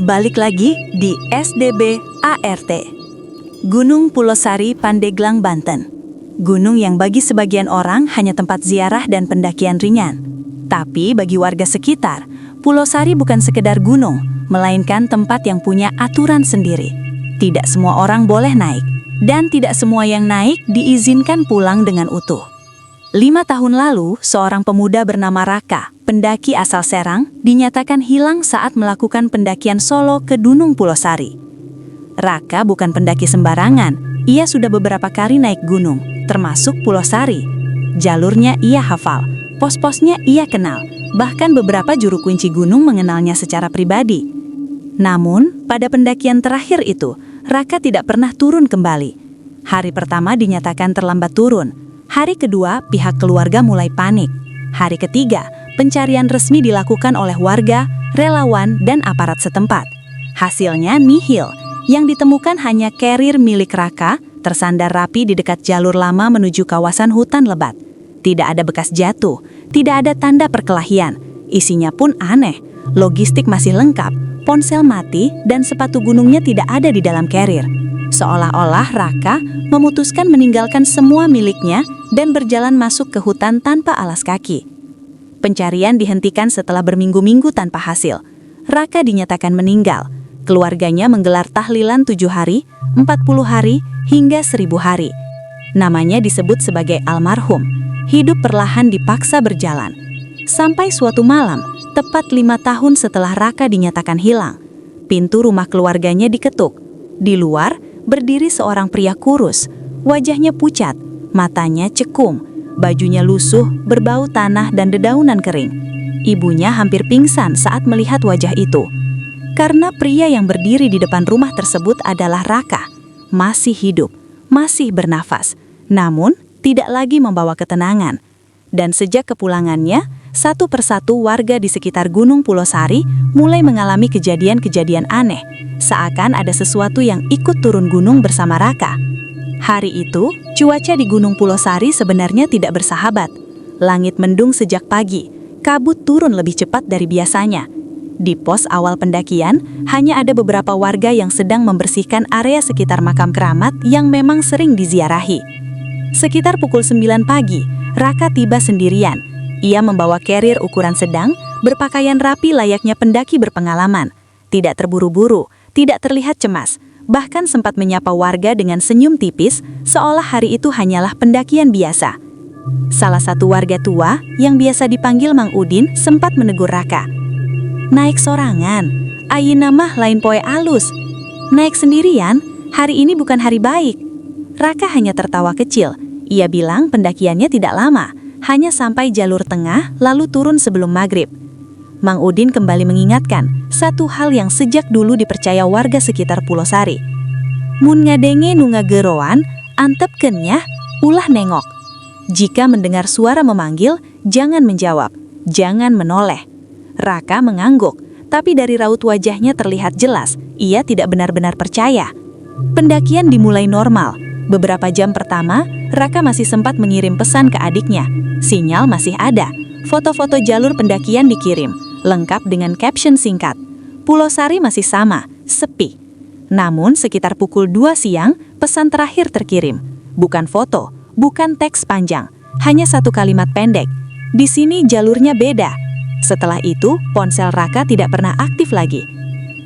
Balik lagi di SDB ART. Gunung Pulosari, Pandeglang, Banten. Gunung yang bagi sebagian orang hanya tempat ziarah dan pendakian ringan. Tapi bagi warga sekitar, Pulosari bukan sekedar gunung, melainkan tempat yang punya aturan sendiri. Tidak semua orang boleh naik, dan tidak semua yang naik diizinkan pulang dengan utuh. 5 tahun lalu, seorang pemuda bernama Raka, pendaki asal Serang, dinyatakan hilang saat melakukan pendakian solo ke Gunung Pulosari. Raka bukan pendaki sembarangan, ia sudah beberapa kali naik gunung, termasuk Pulosari. Jalurnya ia hafal, pos-posnya ia kenal, bahkan beberapa juru kunci gunung mengenalnya secara pribadi. Namun, pada pendakian terakhir itu, Raka tidak pernah turun kembali. Hari pertama dinyatakan terlambat turun. Hari kedua, pihak keluarga mulai panik. Hari ketiga, pencarian resmi dilakukan oleh warga, relawan, dan aparat setempat. Hasilnya nihil. Yang ditemukan hanya carrier milik Raka, tersandar rapi di dekat jalur lama menuju kawasan hutan lebat. Tidak ada bekas jatuh, tidak ada tanda perkelahian. Isinya pun aneh. Logistik masih lengkap, ponsel mati, dan sepatu gunungnya tidak ada di dalam carrier. Seolah-olah Raka memutuskan meninggalkan semua miliknya dan berjalan masuk ke hutan tanpa alas kaki. Pencarian dihentikan setelah berminggu-minggu tanpa hasil. Raka dinyatakan meninggal. Keluarganya menggelar tahlilan 7 hari, 40 hari, hingga 1000 hari. Namanya disebut sebagai almarhum. Hidup perlahan dipaksa berjalan. Sampai suatu malam, tepat 5 tahun setelah Raka dinyatakan hilang, pintu rumah keluarganya diketuk. Di luar, berdiri seorang pria kurus. Wajahnya pucat, matanya cekung, bajunya lusuh, berbau tanah dan dedaunan kering. Ibunya hampir pingsan saat melihat wajah itu. Karena pria yang berdiri di depan rumah tersebut adalah Raka. Masih hidup, masih bernafas, namun tidak lagi membawa ketenangan. Dan sejak kepulangannya, satu persatu warga di sekitar Gunung Pulosari mulai mengalami kejadian-kejadian aneh, seakan ada sesuatu yang ikut turun gunung bersama Raka. Hari itu, cuaca di Gunung Pulosari sebenarnya tidak bersahabat. Langit mendung sejak pagi, kabut turun lebih cepat dari biasanya. Di pos awal pendakian, hanya ada beberapa warga yang sedang membersihkan area sekitar makam keramat yang memang sering diziarahi. Sekitar pukul 9 pagi, Raka tiba sendirian. Ia membawa carrier ukuran sedang, berpakaian rapi layaknya pendaki berpengalaman. Tidak terburu-buru, tidak terlihat cemas, bahkan sempat menyapa warga dengan senyum tipis, seolah hari itu hanyalah pendakian biasa. Salah satu warga tua, yang biasa dipanggil Mang Udin, sempat menegur Raka. "Naik sorangan, ayeuna mah lain poe alus. Naik sendirian, hari ini bukan hari baik." Raka hanya tertawa kecil. Ia bilang pendakiannya tidak lama, hanya sampai jalur tengah lalu turun sebelum maghrib. Mang Udin kembali mengingatkan satu hal yang sejak dulu dipercaya warga sekitar Pulosari. "Mun ngadenge nu ngageroan, antepkeun nya, ulah nengok. Jika mendengar suara memanggil, jangan menjawab, jangan menoleh." Raka mengangguk, tapi dari raut wajahnya terlihat jelas, ia tidak benar-benar percaya. Pendakian dimulai normal. Beberapa jam pertama, Raka masih sempat mengirim pesan ke adiknya. Sinyal masih ada. Foto-foto jalur pendakian dikirim, lengkap dengan caption singkat. Pulosari masih sama, sepi. Namun sekitar pukul 2 siang, pesan terakhir terkirim. Bukan foto, bukan teks panjang, hanya satu kalimat pendek. "Di sini jalurnya beda." Setelah itu, ponsel Raka tidak pernah aktif lagi.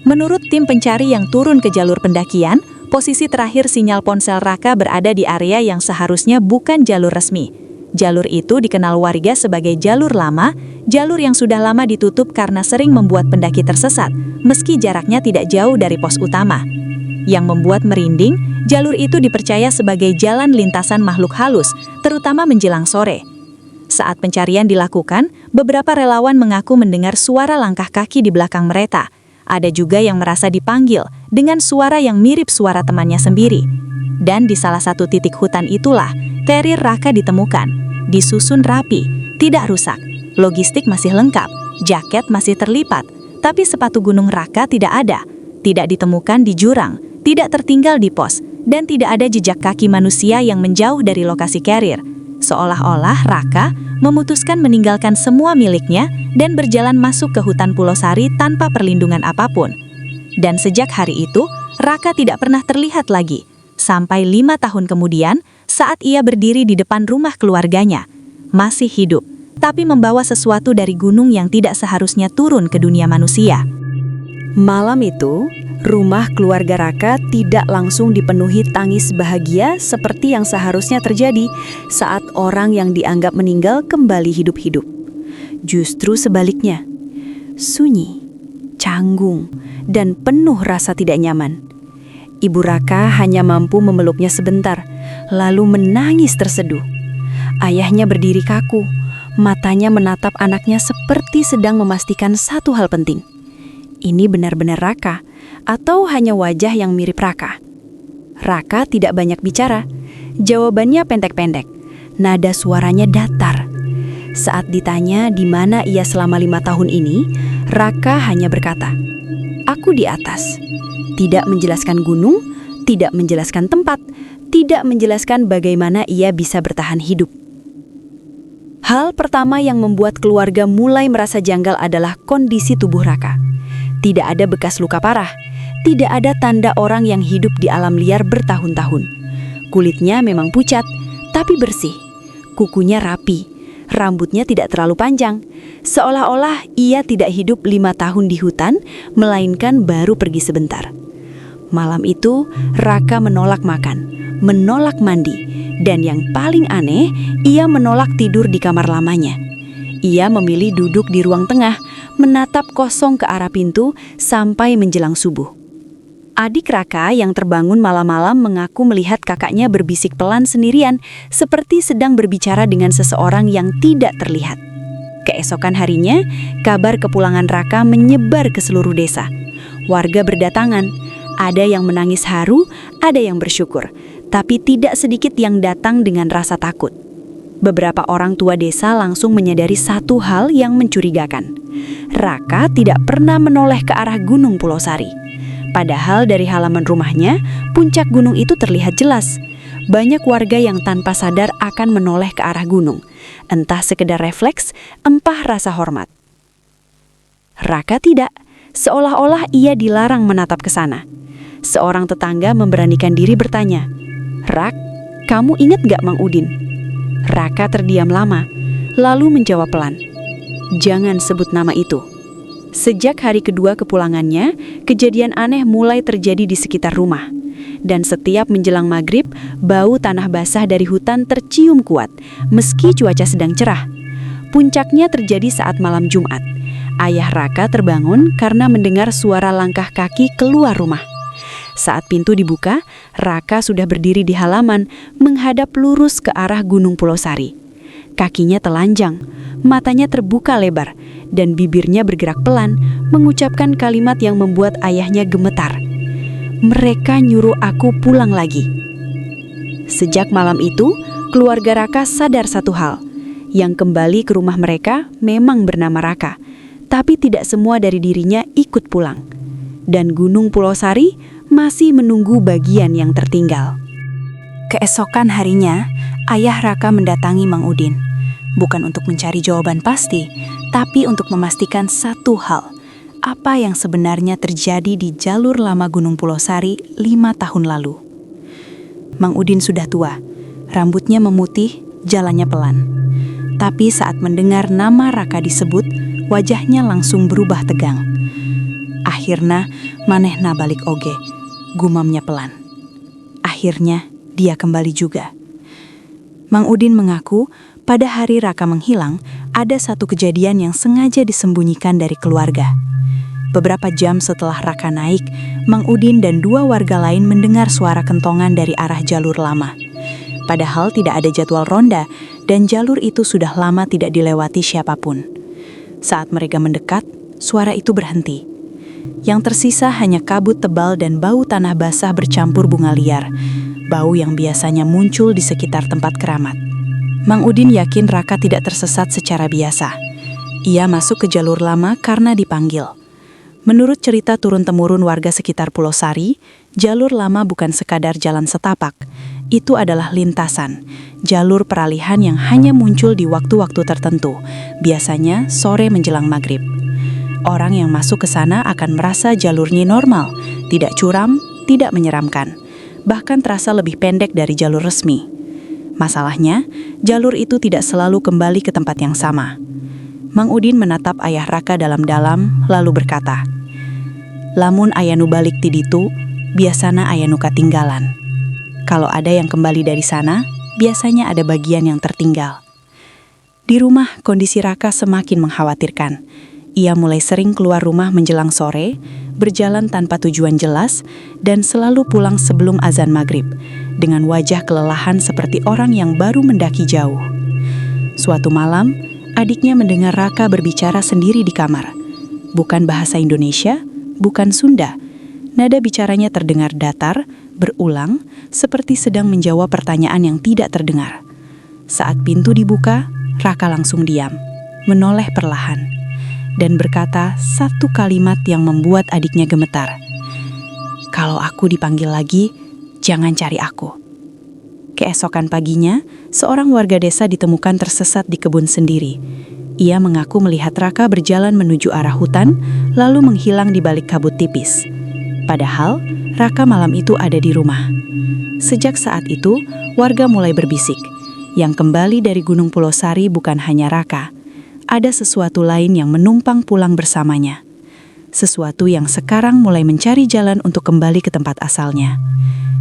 Menurut tim pencari yang turun ke jalur pendakian, posisi terakhir sinyal ponsel Raka berada di area yang seharusnya bukan jalur resmi. Jalur itu dikenal warga sebagai jalur lama, jalur yang sudah lama ditutup karena sering membuat pendaki tersesat, meski jaraknya tidak jauh dari pos utama. Yang membuat merinding, jalur itu dipercaya sebagai jalan lintasan makhluk halus, terutama menjelang sore. Saat pencarian dilakukan, beberapa relawan mengaku mendengar suara langkah kaki di belakang mereka. Ada juga yang merasa dipanggil dengan suara yang mirip suara temannya sendiri. Dan di salah satu titik hutan itulah, carrier Raka ditemukan. Disusun rapi, tidak rusak. Logistik masih lengkap, jaket masih terlipat. Tapi sepatu gunung Raka tidak ada. Tidak ditemukan di jurang, tidak tertinggal di pos, dan tidak ada jejak kaki manusia yang menjauh dari lokasi carrier. Seolah-olah Raka memutuskan meninggalkan semua miliknya dan berjalan masuk ke hutan Pulau Sari tanpa perlindungan apapun. Dan sejak hari itu, Raka tidak pernah terlihat lagi, sampai 5 tahun kemudian saat ia berdiri di depan rumah keluarganya. Masih hidup, tapi membawa sesuatu dari gunung yang tidak seharusnya turun ke dunia manusia. Malam itu, rumah keluarga Raka tidak langsung dipenuhi tangis bahagia seperti yang seharusnya terjadi saat orang yang dianggap meninggal kembali hidup-hidup. Justru sebaliknya, sunyi, canggung, dan penuh rasa tidak nyaman. Ibu Raka hanya mampu memeluknya sebentar, lalu menangis terseduh. Ayahnya berdiri kaku, matanya menatap anaknya seperti sedang memastikan satu hal penting. Ini benar-benar Raka, atau hanya wajah yang mirip Raka? Raka tidak banyak bicara. Jawabannya pendek-pendek. Nada suaranya datar. Saat ditanya di mana ia selama 5 tahun ini, Raka hanya berkata, "Aku di atas." Tidak menjelaskan gunung, tidak menjelaskan tempat, tidak menjelaskan bagaimana ia bisa bertahan hidup. Hal pertama yang membuat keluarga mulai merasa janggal adalah kondisi tubuh Raka. Tidak ada bekas luka parah, tidak ada tanda orang yang hidup di alam liar bertahun-tahun. Kulitnya memang pucat, tapi bersih. Kukunya rapi, rambutnya tidak terlalu panjang. Seolah-olah ia tidak hidup 5 tahun di hutan, melainkan baru pergi sebentar. Malam itu, Raka menolak makan, menolak mandi, dan yang paling aneh, ia menolak tidur di kamar lamanya. Ia memilih duduk di ruang tengah, menatap kosong ke arah pintu sampai menjelang subuh. Adik Raka yang terbangun malam-malam mengaku melihat kakaknya berbisik pelan sendirian, seperti sedang berbicara dengan seseorang yang tidak terlihat. Keesokan harinya, kabar kepulangan Raka menyebar ke seluruh desa. Warga berdatangan, ada yang menangis haru, ada yang bersyukur, tapi tidak sedikit yang datang dengan rasa takut. Beberapa orang tua desa langsung menyadari satu hal yang mencurigakan. Raka tidak pernah menoleh ke arah Gunung Pulau Sari. Padahal dari halaman rumahnya, puncak gunung itu terlihat jelas. Banyak warga yang tanpa sadar akan menoleh ke arah gunung. Entah sekedar refleks, entah rasa hormat. Raka tidak, seolah-olah ia dilarang menatap ke sana. Seorang tetangga memberanikan diri bertanya, "Rak, kamu ingat gak Mang Udin?" Raka terdiam lama, lalu menjawab pelan, "Jangan sebut nama itu." Sejak hari kedua kepulangannya, kejadian aneh mulai terjadi di sekitar rumah. Dan setiap menjelang maghrib, bau tanah basah dari hutan tercium kuat, meski cuaca sedang cerah. Puncaknya terjadi saat malam Jumat. Ayah Raka terbangun karena mendengar suara langkah kaki keluar rumah. Saat pintu dibuka, Raka sudah berdiri di halaman, menghadap lurus ke arah Gunung Pulau Sari. Kakinya telanjang, matanya terbuka lebar, dan bibirnya bergerak pelan, mengucapkan kalimat yang membuat ayahnya gemetar. "Mereka nyuruh aku pulang lagi." Sejak malam itu, keluarga Raka sadar satu hal. Yang kembali ke rumah mereka memang bernama Raka, tapi tidak semua dari dirinya ikut pulang. Dan Gunung Pulau Sari masih menunggu bagian yang tertinggal. Keesokan harinya, ayah Raka mendatangi Mang Udin. Bukan untuk mencari jawaban pasti, tapi untuk memastikan satu hal. Apa yang sebenarnya terjadi di jalur lama Gunung Pulau Sari 5 tahun lalu. Mang Udin sudah tua, rambutnya memutih, jalannya pelan. Tapi saat mendengar nama Raka disebut, wajahnya langsung berubah tegang. "Akhirna manehna balik oge," gumamnya pelan. Akhirnya dia kembali juga. Mang Udin mengaku pada hari Raka menghilang, ada satu kejadian yang sengaja disembunyikan dari keluarga. Beberapa jam setelah Raka naik, Mang Udin dan 2 warga lain mendengar suara kentongan dari arah jalur lama. Padahal tidak ada jadwal ronda dan jalur itu sudah lama tidak dilewati siapapun. Saat mereka mendekat, suara itu berhenti. Yang tersisa hanya kabut tebal dan bau tanah basah bercampur bunga liar, bau yang biasanya muncul di sekitar tempat keramat. Mang Udin yakin Raka tidak tersesat secara biasa. Ia masuk ke jalur lama karena dipanggil. Menurut cerita turun-temurun warga sekitar Pulau Sari, jalur lama bukan sekadar jalan setapak. Itu adalah lintasan, jalur peralihan yang hanya muncul di waktu-waktu tertentu, biasanya sore menjelang maghrib. Orang yang masuk ke sana akan merasa jalurnya normal, tidak curam, tidak menyeramkan, bahkan terasa lebih pendek dari jalur resmi. Masalahnya, jalur itu tidak selalu kembali ke tempat yang sama. Mang Udin menatap ayah Raka dalam-dalam, lalu berkata, "Lamun ayanu balik ti ditu, biasana ayanu katinggalan. Kalau ada yang kembali dari sana, biasanya ada bagian yang tertinggal." Di rumah, kondisi Raka semakin mengkhawatirkan. Ia mulai sering keluar rumah menjelang sore, berjalan tanpa tujuan jelas, dan selalu pulang sebelum azan maghrib, dengan wajah kelelahan seperti orang yang baru mendaki jauh. Suatu malam, adiknya mendengar Raka berbicara sendiri di kamar. Bukan bahasa Indonesia, bukan Sunda. Nada bicaranya terdengar datar, berulang, seperti sedang menjawab pertanyaan yang tidak terdengar. Saat pintu dibuka, Raka langsung diam, menoleh perlahan, dan berkata satu kalimat yang membuat adiknya gemetar. "Kalau aku dipanggil lagi, jangan cari aku." Keesokan paginya, seorang warga desa ditemukan tersesat di kebun sendiri. Ia mengaku melihat Raka berjalan menuju arah hutan, lalu menghilang di balik kabut tipis. Padahal, Raka malam itu ada di rumah. Sejak saat itu, warga mulai berbisik. Yang kembali dari Gunung Pulau Sari bukan hanya Raka. Ada sesuatu lain yang menumpang pulang bersamanya. Sesuatu yang sekarang mulai mencari jalan untuk kembali ke tempat asalnya.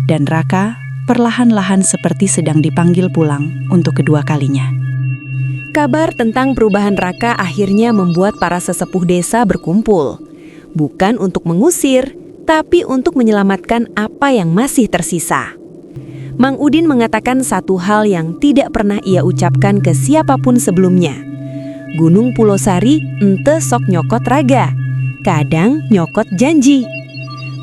Dan Raka perlahan-lahan seperti sedang dipanggil pulang untuk kedua kalinya. Kabar tentang perubahan Raka akhirnya membuat para sesepuh desa berkumpul. Bukan untuk mengusir, tapi untuk menyelamatkan apa yang masih tersisa. Mang Udin mengatakan satu hal yang tidak pernah ia ucapkan ke siapapun sebelumnya. Gunung Pulau Sari ente sok nyokot raga, kadang nyokot janji.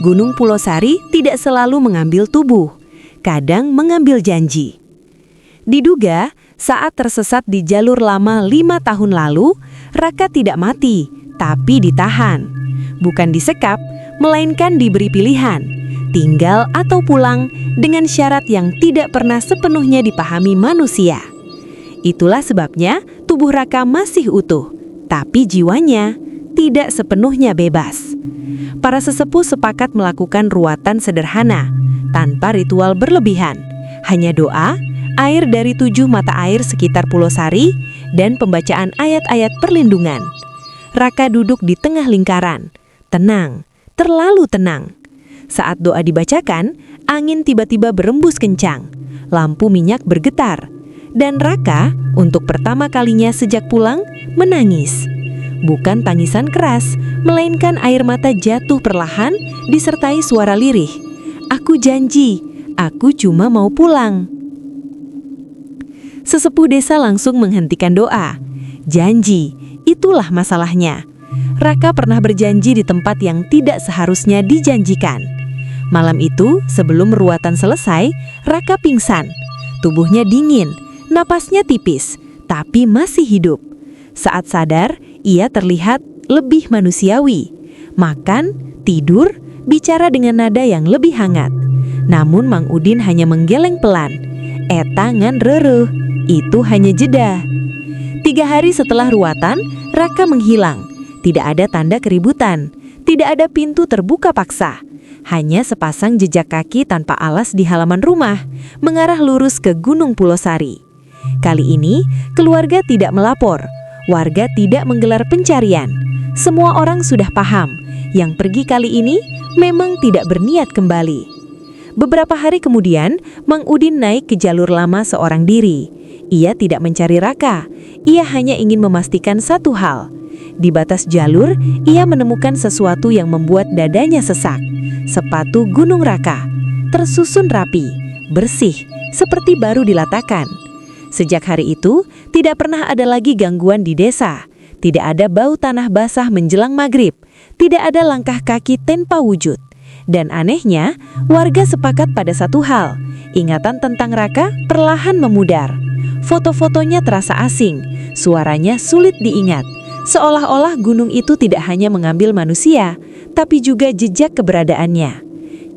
Gunung Pulau Sari tidak selalu mengambil tubuh, kadang mengambil janji. Diduga, saat tersesat di jalur lama 5 tahun lalu, Raka tidak mati, tapi ditahan. Bukan disekap, melainkan diberi pilihan, tinggal atau pulang dengan syarat yang tidak pernah sepenuhnya dipahami manusia. Itulah sebabnya tubuh Raka masih utuh, tapi jiwanya tidak sepenuhnya bebas. Para sesepuh sepakat melakukan ruatan sederhana, tanpa ritual berlebihan, hanya doa, air dari 7 mata air sekitar Pulau Sari, dan pembacaan ayat-ayat perlindungan. Raka duduk di tengah lingkaran, tenang, terlalu tenang. Saat doa dibacakan, angin tiba-tiba berembus kencang, lampu minyak bergetar, dan Raka untuk pertama kalinya sejak pulang menangis. Bukan tangisan keras, melainkan air mata jatuh perlahan disertai suara lirih. "Aku janji, aku cuma mau pulang." Sesepuh desa langsung menghentikan doa. Janji, itulah masalahnya. Raka pernah berjanji di tempat yang tidak seharusnya dijanjikan. Malam itu, sebelum ruatan selesai, Raka pingsan. Tubuhnya dingin, napasnya tipis, tapi masih hidup. Saat sadar, ia terlihat lebih manusiawi. Makan, tidur, bicara dengan nada yang lebih hangat. Namun Mang Udin hanya menggeleng pelan. Tangan rereuh, itu hanya jeda. 3 hari setelah ruatan, Raka menghilang. Tidak ada tanda keributan, tidak ada pintu terbuka paksa. Hanya sepasang jejak kaki tanpa alas di halaman rumah, mengarah lurus ke Gunung Pulau Sari. Kali ini, keluarga tidak melapor. Warga tidak menggelar pencarian. Semua orang sudah paham, yang pergi kali ini memang tidak berniat kembali. Beberapa hari kemudian, Mang Udin naik ke jalur lama seorang diri. Ia tidak mencari Raka, ia hanya ingin memastikan satu hal. Di batas jalur, ia menemukan sesuatu yang membuat dadanya sesak. Sepatu Gunung Raka, tersusun rapi, bersih, seperti baru dilatakan. Sejak hari itu, tidak pernah ada lagi gangguan di desa. Tidak ada bau tanah basah menjelang maghrib. Tidak ada langkah kaki tanpa wujud. Dan anehnya, warga sepakat pada satu hal. Ingatan tentang Raka perlahan memudar. Foto-fotonya terasa asing. Suaranya sulit diingat. Seolah-olah gunung itu tidak hanya mengambil manusia, tapi juga jejak keberadaannya.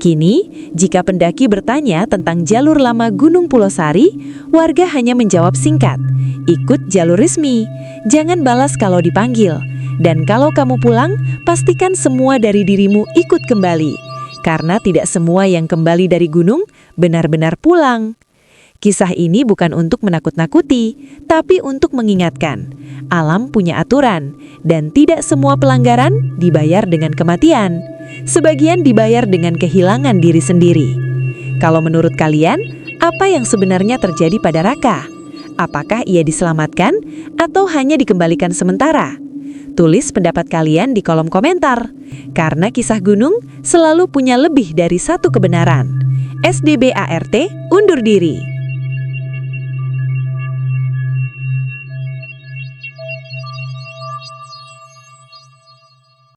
Kini, jika pendaki bertanya tentang jalur lama Gunung Pulosari, warga hanya menjawab singkat, "Ikut jalur resmi, jangan balas kalau dipanggil. Dan kalau kamu pulang, pastikan semua dari dirimu ikut kembali. Karena tidak semua yang kembali dari gunung benar-benar pulang." Kisah ini bukan untuk menakut-nakuti, tapi untuk mengingatkan. Alam punya aturan, dan tidak semua pelanggaran dibayar dengan kematian. Sebagian dibayar dengan kehilangan diri sendiri. Kalau menurut kalian, apa yang sebenarnya terjadi pada Raka? Apakah ia diselamatkan atau hanya dikembalikan sementara? Tulis pendapat kalian di kolom komentar. Karena kisah gunung selalu punya lebih dari satu kebenaran. SDB ART undur diri.